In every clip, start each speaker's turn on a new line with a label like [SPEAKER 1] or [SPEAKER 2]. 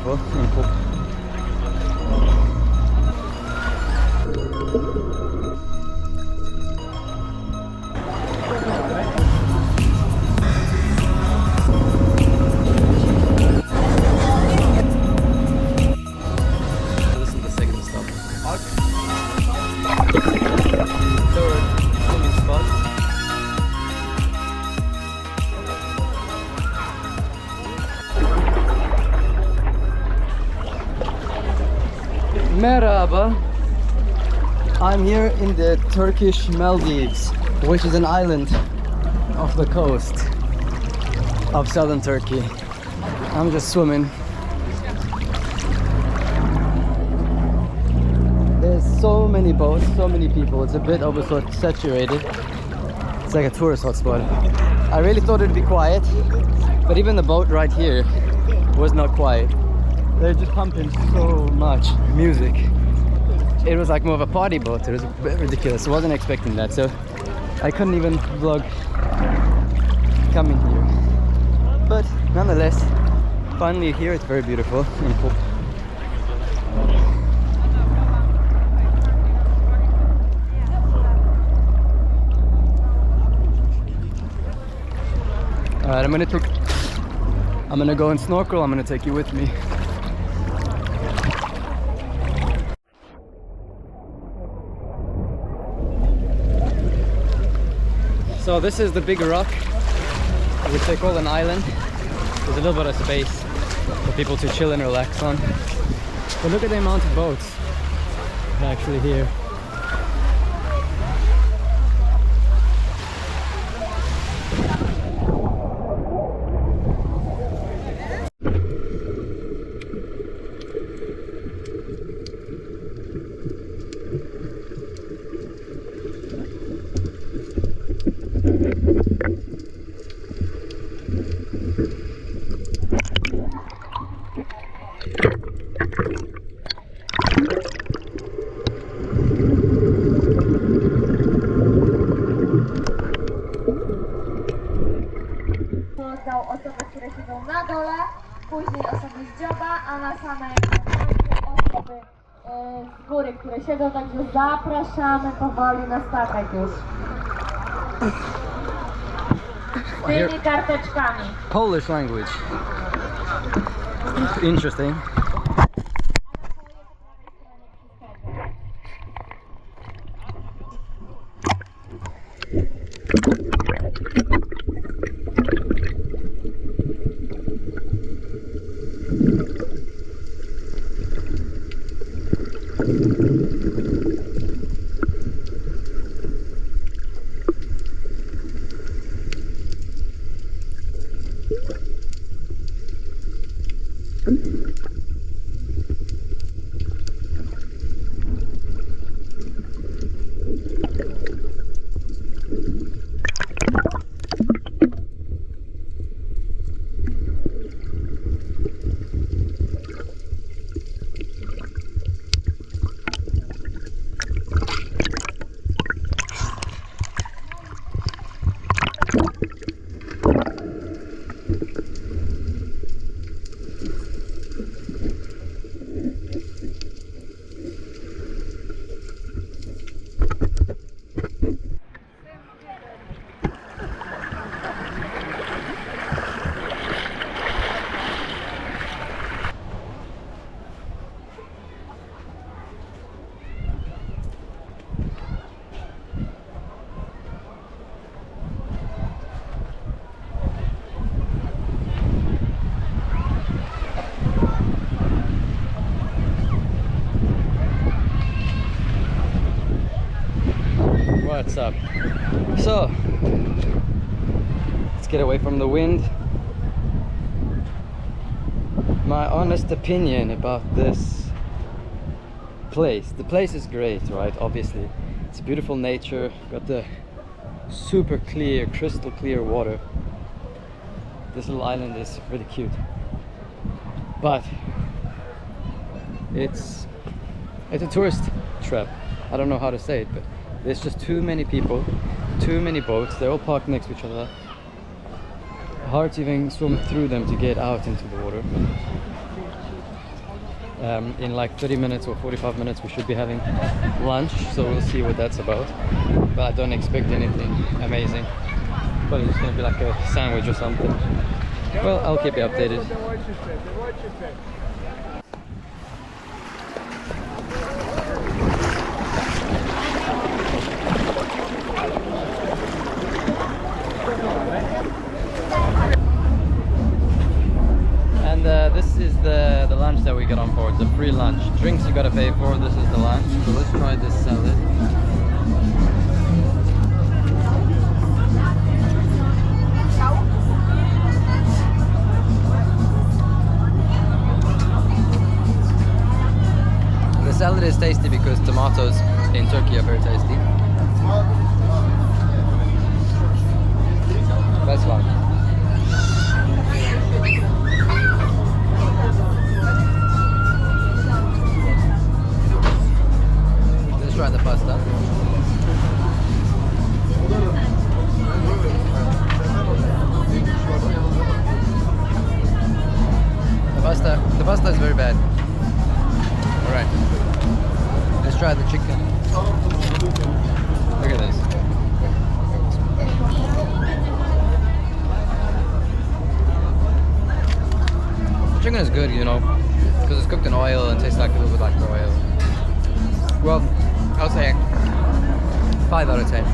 [SPEAKER 1] beautiful and cool. This is the second stop. Third swimming spot. Merhaba. I'm here in the Turkish Maldives, which is an island off the coast of southern Turkey. I'm just swimming. There's so many boats, so many people. It's a bit oversaturated. It's like a tourist hotspot. I really thought it'd be quiet, but even the boat right here was not quiet. They're just pumping so much music. It was like more of a party boat. It was a bit ridiculous. I wasn't expecting that, so I couldn't even vlog coming here. But nonetheless, finally here, it's very beautiful and cool. Alright, I'm gonna go and snorkel. I'm gonna take you with me. So this is the big rock, which they call an island. There's a little bit of space for people to chill and relax on. But look at the amount of boats actually here.
[SPEAKER 2] Osoby, które siedzą na dole, później osoby z dzioba, a na samej końcu osoby z góry, które siedzą, także zapraszamy powoli na statek już. Z tymi karteczkami.
[SPEAKER 1] Polish language. Interesting. What's up? So let's get away from the wind. My honest opinion about this place. The place is great, right? Obviously, it's beautiful nature. Got the super clear, crystal clear water. This little island is really cute, but it's a tourist trap. I don't know how to say it, but there's just too many people, too many boats. They're all parked next to each other. Hard to even swim through them to get out into the water. In like 30 minutes or 45 minutes we should be having lunch, so we'll see what that's about. But I don't expect anything amazing. Probably just gonna be like a sandwich or something. Well, I'll keep you updated. And this is the lunch that we got on board, the free lunch. Drinks you gotta pay for, this is the lunch. So let's try this salad. The salad is tasty because tomatoes in Turkey are very tasty. Best one. Let's try the pasta. The pasta is very bad. Alright. Let's try the chicken. Look at this. The chicken is good, you know, because it's cooked in oil and tastes like a little bit like oil. Well, I'll say 5 out of 10.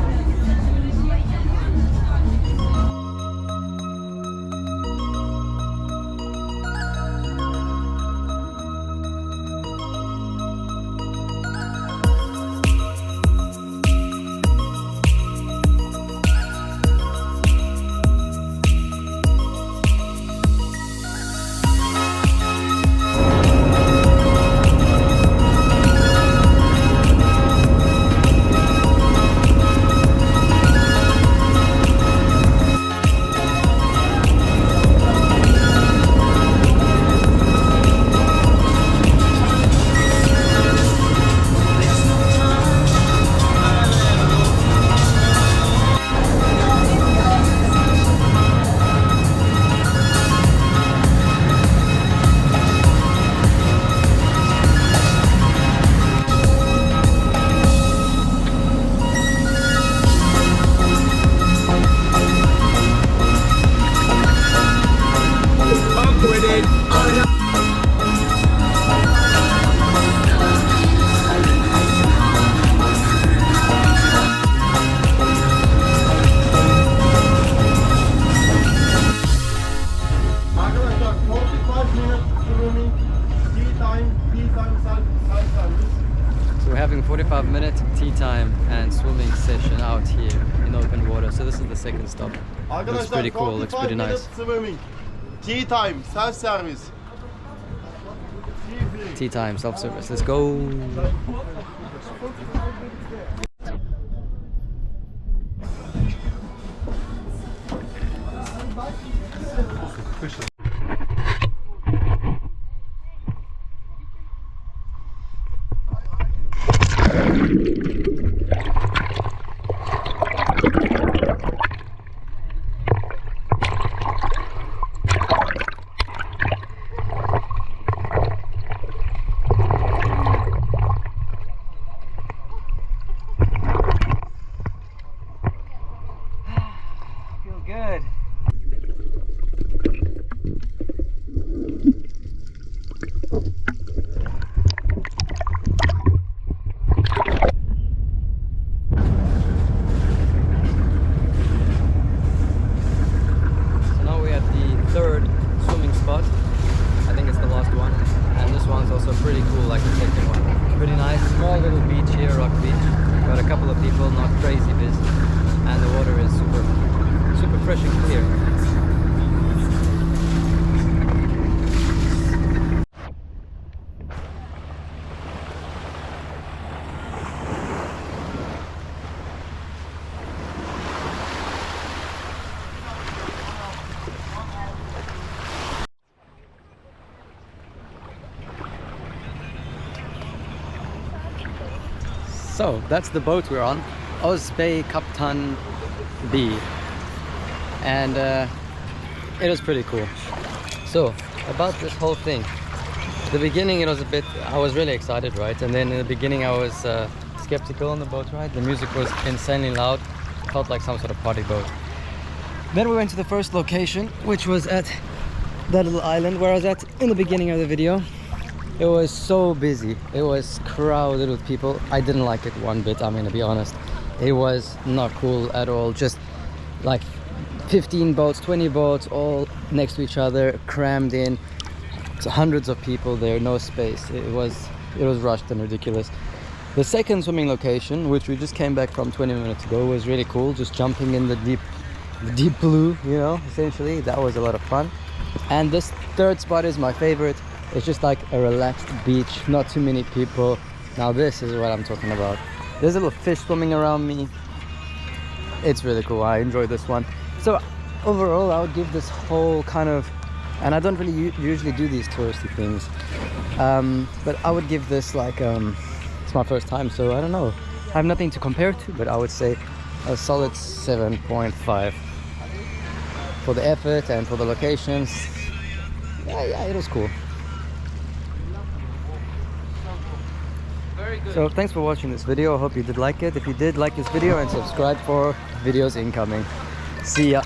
[SPEAKER 1] So we're having 45-minute tea time and swimming session out here in open water. So this is the second stop. Looks pretty cool, looks pretty nice.
[SPEAKER 3] Swimming. Tea time, self-service.
[SPEAKER 1] Tea time, self-service. Let's go. Good. So now we're at the third swimming spot. I think it's the last one. And this one's also pretty cool, like the second one. Pretty nice, small little beach here, rock beach. Got a couple of people, not crazy busy. And the water is super fresh and clear. So that's the boat we're on, Ozbey Kaptan B, and it is pretty cool. So about this whole thing, The beginning it was a bit, I was really excited, right? And then in the beginning I was skeptical on the boat ride. The music was insanely loud, felt like some sort of party boat. Then we went to the first location, which was at that little island where I was at in the beginning of the video. It was so busy, it was crowded with people. I didn't like it one bit, I'm gonna be honest. It was not cool at all. Just like 15 boats, 20 boats all next to each other, crammed in. So hundreds of people there, no space. It was rushed and ridiculous. The second swimming location, which we just came back from 20 minutes ago, was really cool. Just jumping in the deep blue, you know, essentially. That was a lot of fun. And this third spot is my favorite. It's just like a relaxed beach, not too many people. Now this is what I'm talking about. There's a little fish swimming around me. It's really cool. I enjoyed this one. So overall, I would give this whole kind of, and I don't really usually do these touristy things, but I would give this like, it's my first time, so I don't know. I have nothing to compare to, but I would say a solid 7.5 for the effort and for the locations. Yeah, it was cool. So thanks for watching this video. I hope you did like it. If you did, like this video and subscribe for videos incoming. See ya.